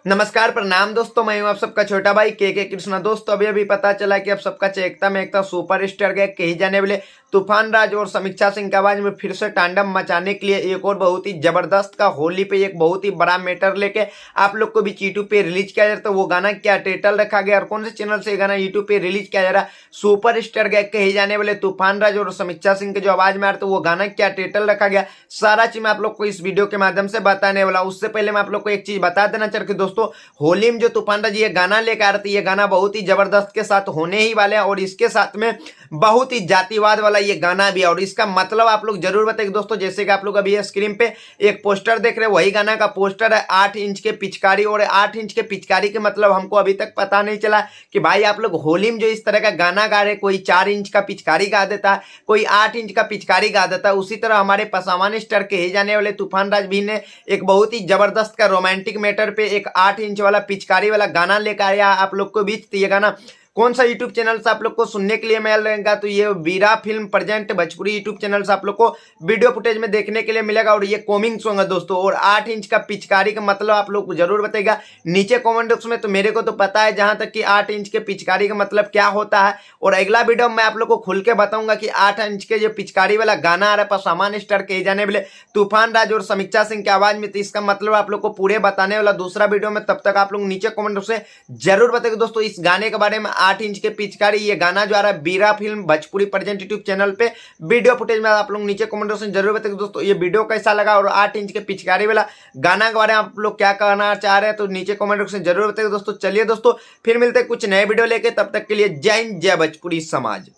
नमस्कार प्रणाम दोस्तों, मैं हूं आप सबका छोटा भाई के कृष्णा। दोस्तों अभी अभी पता चला कि अब सबका चेकता में एकता सुपरस्टार गए कही जाने वाले तूफान राज और समीक्षा सिंह की आवाज में फिर से तांडव मचाने के लिए एक और बहुत ही जबरदस्त का होली पे एक बहुत ही बड़ा मैटर लेके आप लोग को भी यूट्यूब पे रिलीज किया जा रहा है। तो वो गाना क्या टाइटल रखा गया और कौन से चैनल से गाना यूट्यूब पे रिलीज किया जा रहा है, सुपरस्टार गए कही जाने वाले तूफान राज और समीक्षा सिंह के जो आवाज में आ रहा तो वो गाना क्या टाइटल रखा गया, सारा चीज मैं आप लोग को इस वीडियो के माध्यम से बताने वाला। उससे पहले मैं आप लोग को एक चीज बता देना चाह रहा हूं दोस्तों, होली में जो तूफान राज ये गाना लेकर आ रहे थे, ये गाना बहुत ही जबरदस्त के साथ होने ही वाले हैं और इसके साथ में बहुत ही जातिवाद वाला ये गाना भी है। और इसका मतलब आप लोग जरूर बताइए दोस्तों, जैसे कि आप लोग अभी स्क्रीन पे एक पोस्टर देख रहे हैं, वही गाना का पोस्टर है 8 इंच के पिचकारी। और 8 इंच के पिचकारी के मतलब हमको अभी तक पता नहीं चला कि भाई आप लोग होली में जो इस तरह का गाना गा रहे, कोई 4 इंच का पिचकारी गा देता है, कोई 8 इंच का पिचकारी गा देता है। उसी तरह हमारे पसावान स्टार कहे जाने वाले तूफान राज भी ने एक बहुत ही जबरदस्त का रोमांटिक मैटर पे एक 8 इंच वाला पिचकारी वाला गाना लेकर आया आप लोग को बीच। ये गाना कौन सा यूट्यूब चैनल से आप लोग को सुनने के लिए मिल रहेगा, तो ये Veera film present Bhojpuri YouTube channel से आप लोग को वीडियो फुटेज में देखने के लिए मिलेगा। और ये कॉमिंग सॉन्ग है दोस्तों। और 8 इंच का पिचकारी का मतलब आप लोग को जरूर बताएगा नीचे कमेंट बॉक्स में। तो मेरे को तो पता है जहां तक कि 8 इंच के पिचकारी का मतलब क्या होता है, और अगला वीडियो में आप लोग को खुल के बताऊंगा कि 8 इंच के जो पिचकारी वाला गाना आ रहा है पसामान स्टार कहे जाने वाले तूफान राज और समीक्षा सिंह की आवाज में, तो इसका मतलब आप लोग को पूरे बताने वाला दूसरा वीडियो में। तब तक आप लोग नीचे कमेंट बॉक्स में जरूर बताएगा दोस्तों इस गाने के बारे में। 8 इंच के पिचकारी ये गाना जो आ रहा है बीरा film Bhojpuri present YouTube channel पे वीडियो फुटेज में आप लोग नीचे कमेंट बॉक्स में जरूर बताइए दोस्तों ये वीडियो कैसा लगा, और 8 इंच के पिचकारी वाला गाना के बारे में आप लोग क्या कहना चाह रहे हैं तो नीचे कमेंट बॉक्स में जरूर बताइए दोस्तों। चलिए दोस्तों फिर मिलते हैं कुछ नए वीडियो लेके, तब तक के लिए जय हिंद जय भोजपुरी समाज।